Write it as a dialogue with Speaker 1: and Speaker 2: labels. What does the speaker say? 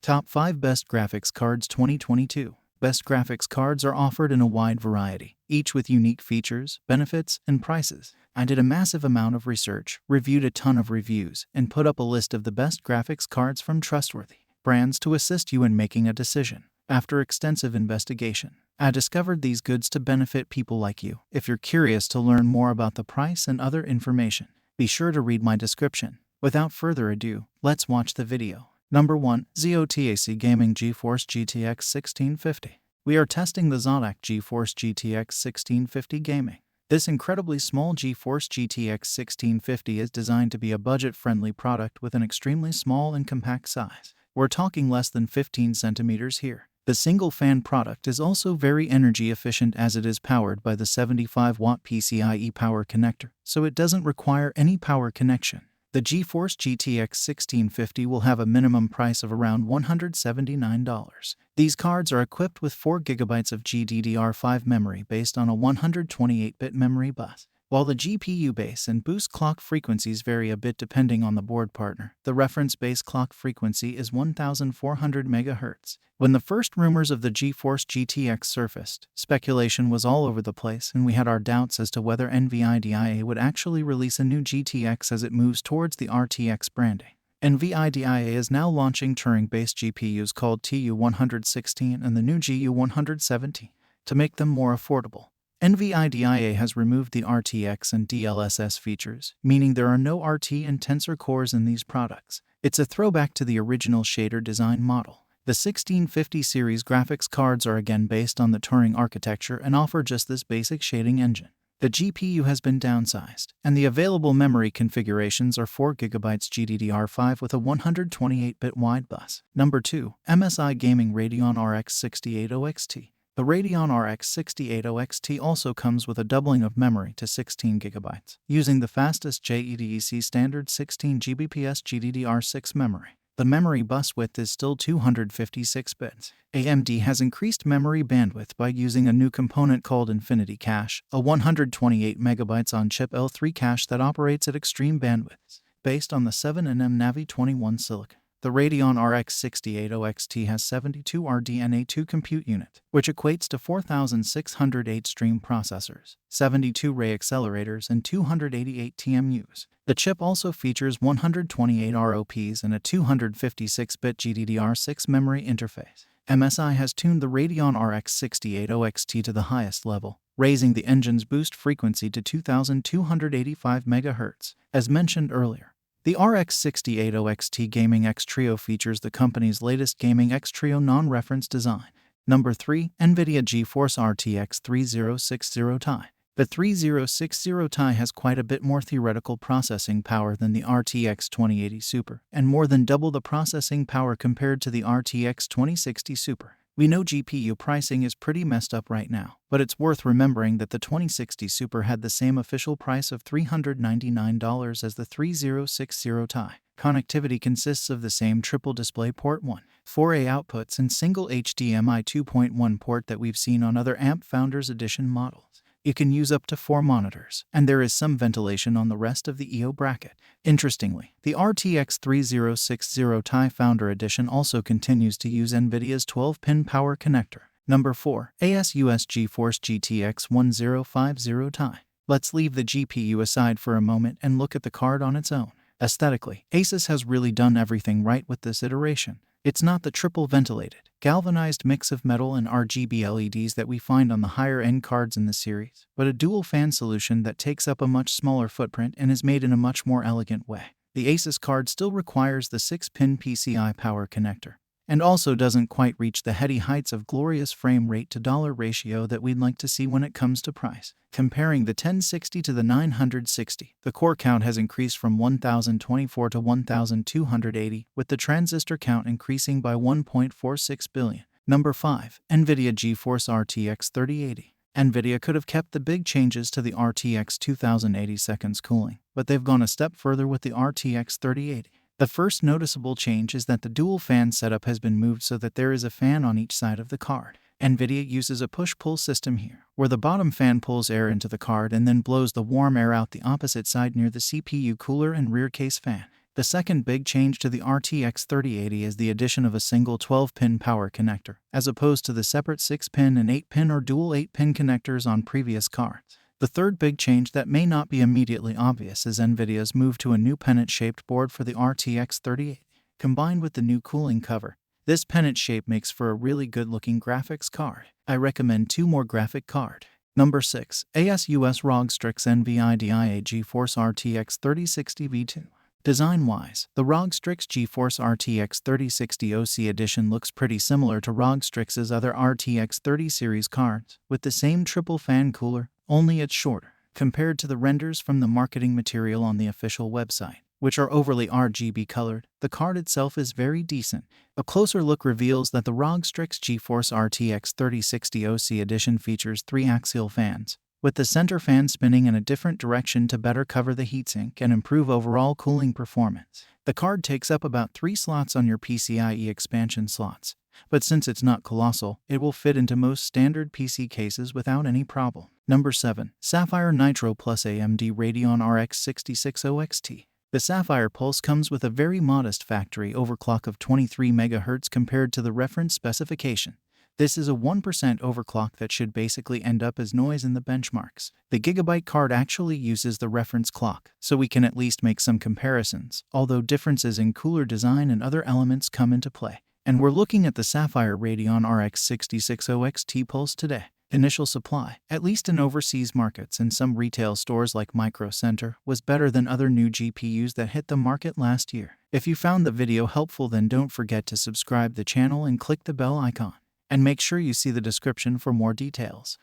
Speaker 1: Top 5 Best Graphics Cards 2022. Best graphics cards are offered in a wide variety, each with unique features, benefits, and prices. I did a massive amount of research, reviewed a ton of reviews, and put up a list of the best graphics cards from trustworthy brands to assist you in making a decision. After extensive investigation, I discovered these goods to benefit people like you. If you're curious to learn more about the price and other information, be sure to read my description. Without further ado, let's watch the video. Number 1. ZOTAC Gaming GeForce GTX 1650. We are testing the ZOTAC GeForce GTX 1650 Gaming. This incredibly small GeForce GTX 1650 is designed to be a budget-friendly product with an extremely small and compact size. We're talking less than 15 centimeters here. The single-fan product is also very energy efficient as it is powered by the 75-watt PCIe power connector, so it doesn't require any power connection. The GeForce GTX 1650 will have a minimum price of around $179. These cards are equipped with 4 GB of GDDR5 memory based on a 128-bit memory bus. While the GPU base and boost clock frequencies vary a bit depending on the board partner, the reference base clock frequency is 1400 MHz. When the first rumors of the GeForce GTX surfaced, speculation was all over the place and we had our doubts as to whether Nvidia would actually release a new GTX as it moves towards the RTX branding. Nvidia is now launching Turing-based GPUs called TU116 and the new GU117 to make them more affordable. Nvidia has removed the RTX and DLSS features, meaning there are no RT and Tensor cores in these products. It's a throwback to the original shader design model. The 1650 series graphics cards are again based on the Turing architecture and offer just this basic shading engine. The GPU has been downsized, and the available memory configurations are 4 GB GDDR5 with a 128-bit wide bus. Number 2. MSI Gaming Radeon RX 6800 XT. The Radeon RX 6800 XT also comes with a doubling of memory to 16 GB, using the fastest JEDEC standard 16 Gbps GDDR6 memory. The memory bus width is still 256 bits. AMD has increased memory bandwidth by using a new component called Infinity Cache, a 128 MB on-chip L3 cache that operates at extreme bandwidths, based on the 7nm Navi 21 silicon. The Radeon RX 6800 XT has 72 RDNA2 compute unit, which equates to 4,608 stream processors, 72 ray accelerators, and 288 TMUs. The chip also features 128 ROPs and a 256-bit GDDR6 memory interface. MSI has tuned the Radeon RX 6800 XT to the highest level, raising the engine's boost frequency to 2,285 MHz, as mentioned earlier. The RX 6800 XT Gaming X Trio features the company's latest Gaming X Trio non-reference design. Number 3. Nvidia GeForce RTX 3060 Ti. The 3060 Ti has quite a bit more theoretical processing power than the RTX 2080 Super, and more than double the processing power compared to the RTX 2060 Super. We know GPU pricing is pretty messed up right now, but it's worth remembering that the 2060 Super had the same official price of $399 as the 3060 Ti. Connectivity consists of the same triple DisplayPort 1, 4A outputs and single HDMI 2.1 port that we've seen on other AMP Founders Edition models. You can use up to 4 monitors, and there is some ventilation on the rest of the EO bracket. Interestingly, the RTX 3060 Ti Founder Edition also continues to use Nvidia's 12-pin power connector. Number 4. ASUS GeForce GTX 1050 Ti. Let's leave the GPU aside for a moment and look at the card on its own. Aesthetically, ASUS has really done everything right with this iteration. It's not the triple ventilated, galvanized mix of metal and RGB LEDs that we find on the higher-end cards in the series, but a dual-fan solution that takes up a much smaller footprint and is made in a much more elegant way. The ASUS card still requires the 6-pin PCI power connector, and also doesn't quite reach the heady heights of glorious frame rate to dollar ratio that we'd like to see when it comes to price. Comparing the 1060 to the 960, the core count has increased from 1024 to 1280, with the transistor count increasing by 1.46 billion. Number 5. Nvidia GeForce RTX 3080. Nvidia could have kept the big changes to the RTX 2080 seconds cooling, but they've gone a step further with the RTX 3080. The first noticeable change is that the dual fan setup has been moved so that there is a fan on each side of the card. Nvidia uses a push-pull system here, where the bottom fan pulls air into the card and then blows the warm air out the opposite side near the CPU cooler and rear case fan. The second big change to the RTX 3080 is the addition of a single 12-pin power connector, as opposed to the separate 6-pin and 8-pin or dual 8-pin connectors on previous cards. The third big change that may not be immediately obvious is Nvidia's move to a new pennant-shaped board for the RTX 3080. Combined with the new cooling cover, this pennant shape makes for a really good-looking graphics card. I recommend 2 more graphic card. Number 6. ASUS ROG Strix NVIDIA GeForce RTX 3060 V2. Design-wise, the ROG Strix GeForce RTX 3060 OC edition looks pretty similar to ROG Strix's other RTX 30 series cards, with the same triple fan cooler, only it's shorter, compared to the renders from the marketing material on the official website, which are overly RGB colored. The card itself is very decent. A closer look reveals that the ROG Strix GeForce RTX 3060 OC edition features 3 axial fans, with the center fan spinning in a different direction to better cover the heatsink and improve overall cooling performance. The card takes up about 3 slots on your PCIe expansion slots, but since it's not colossal, it will fit into most standard PC cases without any problem. Number 7. Sapphire Nitro Plus AMD Radeon RX 6600 XT. The Sapphire Pulse comes with a very modest factory overclock of 23 MHz compared to the reference specification. This is a 1% overclock that should basically end up as noise in the benchmarks. The Gigabyte card actually uses the reference clock, so we can at least make some comparisons, although differences in cooler design and other elements come into play. And we're looking at the Sapphire Radeon RX 6600 XT Pulse today. Initial supply, at least in overseas markets and some retail stores like Micro Center, was better than other new GPUs that hit the market last year. If you found the video helpful, then don't forget to subscribe the channel and click the bell icon. And make sure you see the description for more details.